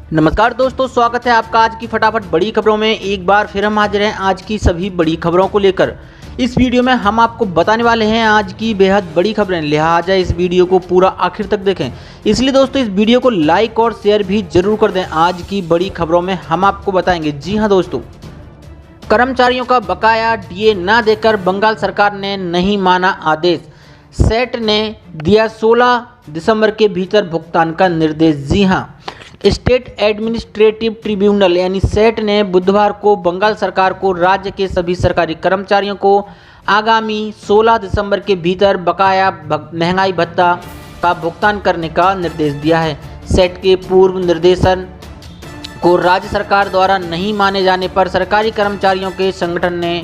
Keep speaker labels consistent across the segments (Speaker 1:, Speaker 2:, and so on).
Speaker 1: नमस्कार दोस्तों, स्वागत है आपका आज की फटाफट बड़ी खबरों में। एक बार फिर हम हाजिर हैं आज की सभी बड़ी खबरों को लेकर। इस वीडियो में हम आपको बताने वाले हैं आज की बेहद बड़ी खबरें, लिहाजा इस वीडियो को पूरा आखिर तक देखें। इसलिए दोस्तों इस वीडियो को लाइक और शेयर भी जरूर कर दें। आज की बड़ी खबरों में हम आपको बताएंगे, जी हाँ दोस्तों, कर्मचारियों का बकाया डीए न देकर बंगाल सरकार ने नहीं माना आदेश। सेट ने दिया 16 दिसंबर के भीतर भुगतान का निर्देश। जी हाँ, स्टेट एडमिनिस्ट्रेटिव ट्रिब्यूनल यानी सेट ने बुधवार को बंगाल सरकार को राज्य के सभी सरकारी कर्मचारियों को आगामी 16 दिसंबर के भीतर बकाया महंगाई भत्ता का भुगतान करने का निर्देश दिया है। सेट के पूर्व निर्देशन को राज्य सरकार द्वारा नहीं माने जाने पर सरकारी कर्मचारियों के संगठन ने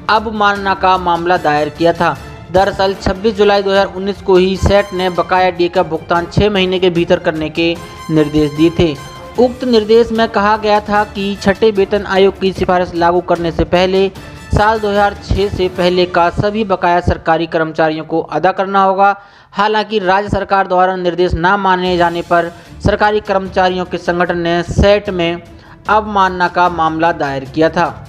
Speaker 1: अवमानना का मामला दायर किया था। दरअसल 26 जुलाई 2019 को ही सेट ने बकाया डीए का भुगतान 6 महीने के भीतर करने के निर्देश दिए थे। उक्त निर्देश में कहा गया था कि छठे वेतन आयोग की सिफारिश लागू करने से पहले साल 2006 से पहले का सभी बकाया सरकारी कर्मचारियों को अदा करना होगा। हालांकि राज्य सरकार द्वारा निर्देश न माने जाने पर सरकारी कर्मचारियों के संगठन ने सेट में अवमानना का मामला दायर किया था।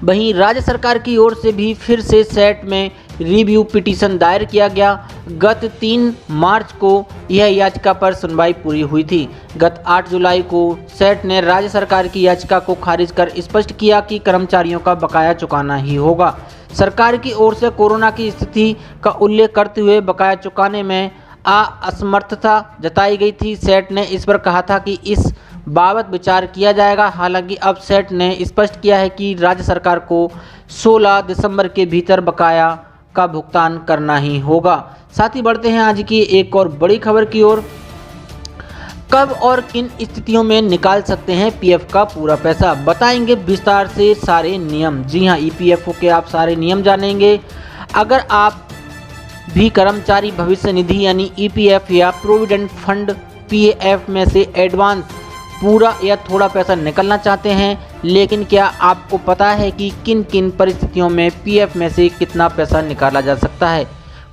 Speaker 1: वहीं राज्य सरकार की ओर से भी फिर से सेट में रिव्यू पिटीशन दायर किया गया। गत 3 मार्च को यह याचिका पर सुनवाई पूरी हुई थी। गत 8 जुलाई को सेट ने राज्य सरकार की याचिका को खारिज कर स्पष्ट किया कि कर्मचारियों का बकाया चुकाना ही होगा। सरकार की ओर से कोरोना की स्थिति का उल्लेख करते हुए बकाया चुकाने में असमर्थता जताई गई थी। सेट ने इस पर कहा था कि इस बाबत विचार किया जाएगा। हालांकि अब सेट ने स्पष्ट किया है कि राज्य सरकार को 16 दिसंबर के भीतर बकाया का भुगतान करना ही होगा। साथ ही बढ़ते हैं आज की एक और बड़ी खबर की ओर। कब और किन स्थितियों में निकाल सकते हैं पीएफ का पूरा पैसा, बताएंगे विस्तार से सारे नियम। जी हां, ईपीएफओ के आप सारे नियम जानेंगे। अगर आप भी कर्मचारी भविष्य निधि यानी ईपीएफ या प्रोविडेंट फंड पीएफ में से एडवांस पूरा या थोड़ा पैसा निकलना चाहते हैं, लेकिन क्या आपको पता है कि किन किन परिस्थितियों में पीएफ में से कितना पैसा निकाला जा सकता है।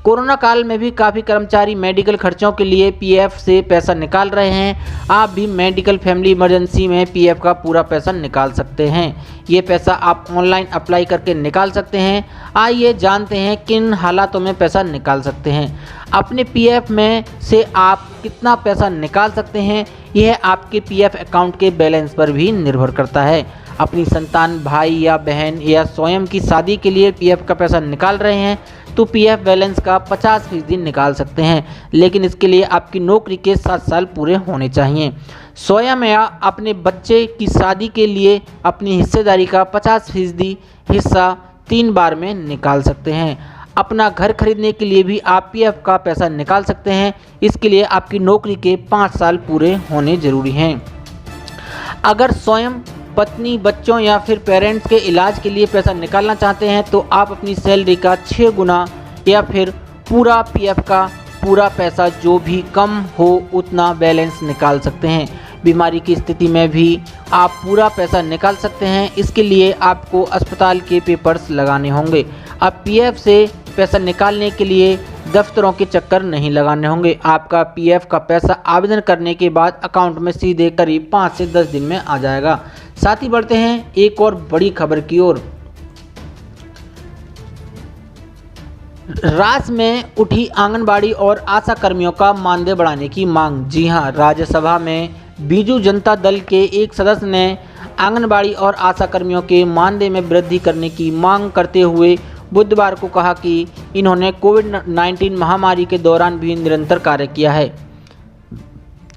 Speaker 1: कोरोना काल में भी काफ़ी कर्मचारी मेडिकल खर्चों के लिए पीएफ से पैसा निकाल रहे हैं। आप भी मेडिकल फैमिली इमरजेंसी में पीएफ का पूरा पैसा निकाल सकते हैं। ये पैसा आप ऑनलाइन अप्लाई करके निकाल सकते हैं। आइए जानते हैं किन हालातों में पैसा निकाल सकते हैं। अपने पीएफ में से आप कितना पैसा निकाल सकते हैं, यह आपके पीएफ अकाउंट के बैलेंस पर भी निर्भर करता है। अपनी संतान, भाई या बहन या स्वयं की शादी के लिए पीएफ का पैसा निकाल रहे हैं तो पीएफ बैलेंस का 50% निकाल सकते हैं, लेकिन इसके लिए आपकी नौकरी के 7 साल पूरे होने चाहिए। स्वयं या अपने बच्चे की शादी के लिए अपनी हिस्सेदारी का 50% हिस्सा 3 बार में निकाल सकते हैं। अपना घर खरीदने के लिए भी आप पीएफ का पैसा निकाल सकते हैं। इसके लिए आपकी नौकरी के 5 साल पूरे होने जरूरी हैं। अगर स्वयं, पत्नी, बच्चों या फिर पेरेंट्स के इलाज के लिए पैसा निकालना चाहते हैं तो आप अपनी सैलरी का 6 गुना या फिर पूरा पीएफ का पूरा पैसा, जो भी कम हो उतना बैलेंस निकाल सकते हैं। बीमारी की स्थिति में भी आप पूरा पैसा निकाल सकते हैं। इसके लिए आपको अस्पताल के पेपर्स लगाने होंगे। अब पीएफ से पैसा निकालने के लिए दफ्तरों के चक्कर नहीं लगाने होंगे। आपका पीएफ का पैसा आवेदन करने के बाद अकाउंट में सीधे करीब 5 से 10 दिन में आ जाएगा। साथ ही बढ़ते हैं एक और बड़ी खबर की ओर। राज्य में उठी आंगनबाड़ी और आशा कर्मियों का मानदेय बढ़ाने की मांग। जी हां, राज्यसभा में बीजू जनता दल के एक सदस्य ने आंगनबाड़ी और आशा कर्मियों के मानदेय में वृद्धि करने की मांग करते हुए बुधवार को कहा कि इन्होंने कोविड-19 महामारी के दौरान भी निरंतर कार्य किया है।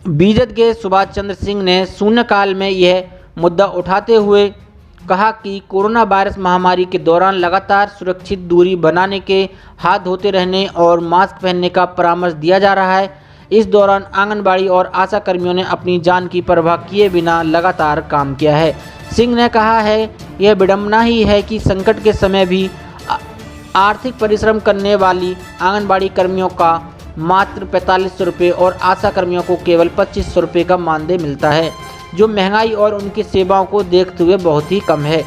Speaker 1: बीजेपी के सुभाष चंद्र सिंह ने शून्यकाल में यह मुद्दा उठाते हुए कहा कि कोरोना वायरस महामारी के दौरान लगातार सुरक्षित दूरी बनाने के, हाथ धोते रहने और मास्क पहनने का परामर्श दिया जा रहा है। इस दौरान आंगनबाड़ी और आशा कर्मियों ने अपनी जान की परवाह किए बिना लगातार काम किया है। सिंह ने कहा है, यह विडंबना ही है कि संकट के समय भी आर्थिक परिश्रम करने वाली आंगनबाड़ी कर्मियों का मात्र 4500 रुपये और आशा कर्मियों को केवल 2500 रुपये का मानदेय मिलता है, जो महंगाई और उनकी सेवाओं को देखते हुए बहुत ही कम है।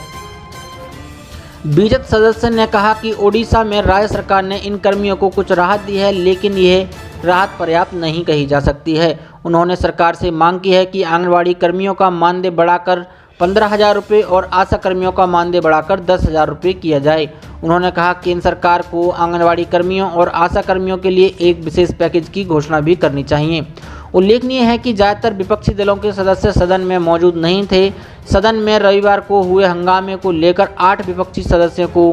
Speaker 1: बीजेपी सदस्य ने कहा कि ओडिशा में राज्य सरकार ने इन कर्मियों को कुछ राहत दी है, लेकिन यह राहत पर्याप्त नहीं कही जा सकती है। उन्होंने सरकार से मांग की है कि आंगनबाड़ी कर्मियों का मानदेय बढ़ाकर 15,000 रुपये और आशा कर्मियों का मानदेय बढ़ाकर 10,000 रुपये किया जाए। उन्होंने कहा केंद्र सरकार को आंगनबाड़ी कर्मियों और आशा कर्मियों के लिए एक विशेष पैकेज की घोषणा भी करनी चाहिए। उल्लेखनीय है कि ज़्यादातर विपक्षी दलों के सदस्य सदन में मौजूद नहीं थे। सदन में रविवार को हुए हंगामे को लेकर 8 विपक्षी सदस्यों को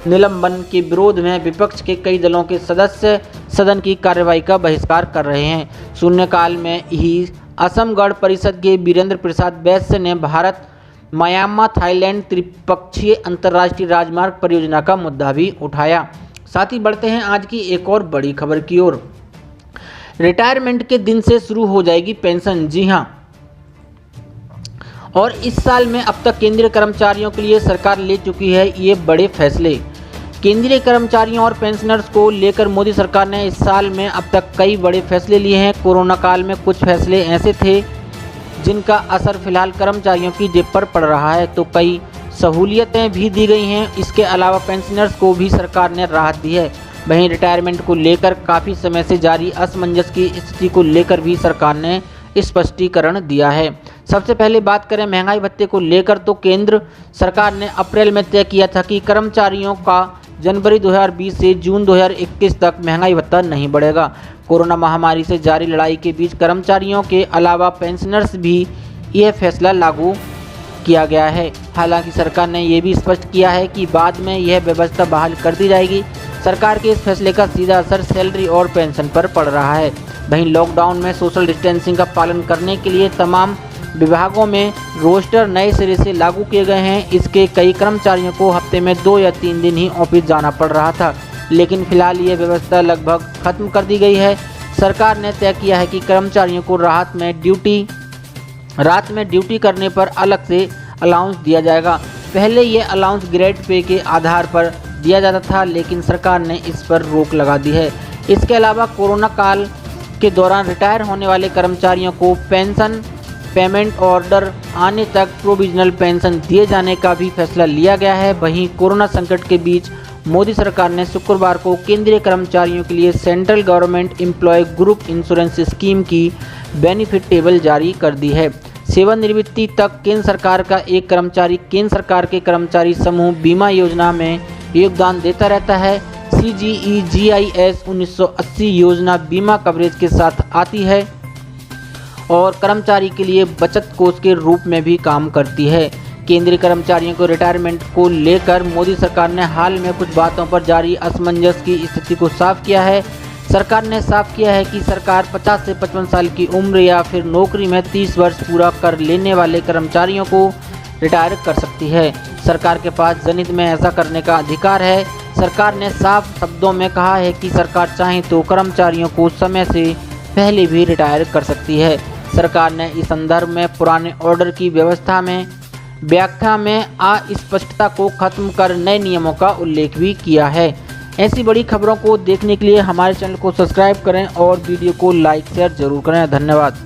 Speaker 1: निलंबन के विरोध में विपक्ष के कई दलों के सदस्य सदन की कार्यवाही का बहिष्कार कर रहे हैं। शून्यकाल में ही असम गण परिषद के वीरेंद्र प्रसाद वैश्य ने भारत म्यांमार थाईलैंड त्रिपक्षीय अंतर्राष्ट्रीय राजमार्ग परियोजना का मुद्दा भी उठाया। साथ ही बढ़ते हैं आज की एक और बड़ी खबर की ओर। रिटायरमेंट के दिन से शुरू हो जाएगी पेंशन। जी हां, और इस साल में अब तक केंद्रीय कर्मचारियों के लिए सरकार ले चुकी है ये बड़े फैसले। केंद्रीय कर्मचारियों और पेंशनर्स को लेकर मोदी सरकार ने इस साल में अब तक कई बड़े फैसले लिए हैं। कोरोना काल में कुछ फैसले ऐसे थे जिनका असर फिलहाल कर्मचारियों की जेब पर पड़ रहा है, तो कई सहूलियतें भी दी गई हैं। इसके अलावा पेंशनर्स को भी सरकार ने राहत दी है। वहीं रिटायरमेंट को लेकर काफ़ी समय से जारी असमंजस की स्थिति को लेकर भी सरकार ने स्पष्टीकरण दिया है। सबसे पहले बात करें महंगाई भत्ते को लेकर, तो केंद्र सरकार ने अप्रैल में तय किया था कि कर्मचारियों का जनवरी 2020 से जून 2021 तक महंगाई भत्ता नहीं बढ़ेगा। कोरोना महामारी से जारी लड़ाई के बीच कर्मचारियों के अलावा पेंशनर्स भी यह फैसला लागू किया गया है। हालांकि सरकार ने यह भी स्पष्ट किया है कि बाद में यह व्यवस्था बहाल कर दी जाएगी। सरकार के इस फैसले का सीधा असर सैलरी और पेंशन पर पड़ रहा है। वहीं लॉकडाउन में सोशल डिस्टेंसिंग का पालन करने के लिए तमाम विभागों में रोस्टर नए सिरे से लागू किए गए हैं। इसके कई कर्मचारियों को हफ्ते में 2 या 3 दिन ही ऑफिस जाना पड़ रहा था, लेकिन फिलहाल ये व्यवस्था लगभग खत्म कर दी गई है। सरकार ने तय किया है कि कर्मचारियों को रात में ड्यूटी करने पर अलग से अलाउंस दिया जाएगा। पहले ये अलाउंस ग्रेड पे के आधार पर दिया जाता था, लेकिन सरकार ने इस पर रोक लगा दी है। इसके अलावा कोरोना काल के दौरान रिटायर होने वाले कर्मचारियों को पेंशन पेमेंट ऑर्डर आने तक प्रोविजनल पेंशन दिए जाने का भी फैसला लिया गया है। वहीं कोरोना संकट के बीच मोदी सरकार ने शुक्रवार को केंद्रीय कर्मचारियों के लिए central government employ group insurance scheme की बेनिफिट टेबल जारी कर दी है। सेवानिवृत्ति तक केंद्र सरकार का एक कर्मचारी केंद्र सरकार के कर्मचारी समूह बीमा योजना में योगदान देता रहता है। CGEGIS 1980 योजना बीमा कवरेज के साथ आती है और कर्मचारी के लिए बचत कोष के रूप में भी काम करती है। केंद्रीय कर्मचारियों को रिटायरमेंट को लेकर मोदी सरकार ने हाल में कुछ बातों पर जारी असमंजस की स्थिति को साफ किया है। सरकार ने साफ किया है कि सरकार 50 से 55 साल की उम्र या फिर नौकरी में 30 वर्ष पूरा कर लेने वाले कर्मचारियों को रिटायर कर सकती है। सरकार के पास जनहित में ऐसा करने का अधिकार है। सरकार ने साफ शब्दों में कहा है कि सरकार चाहे तो कर्मचारियों को समय से पहले भी रिटायर कर सकती है। सरकार ने इस संदर्भ में पुराने ऑर्डर की व्याख्या में अस्पष्टता को खत्म कर नए नियमों का उल्लेख भी किया है। ऐसी बड़ी खबरों को देखने के लिए हमारे चैनल को सब्सक्राइब करें और वीडियो को लाइक शेयर जरूर करें। धन्यवाद।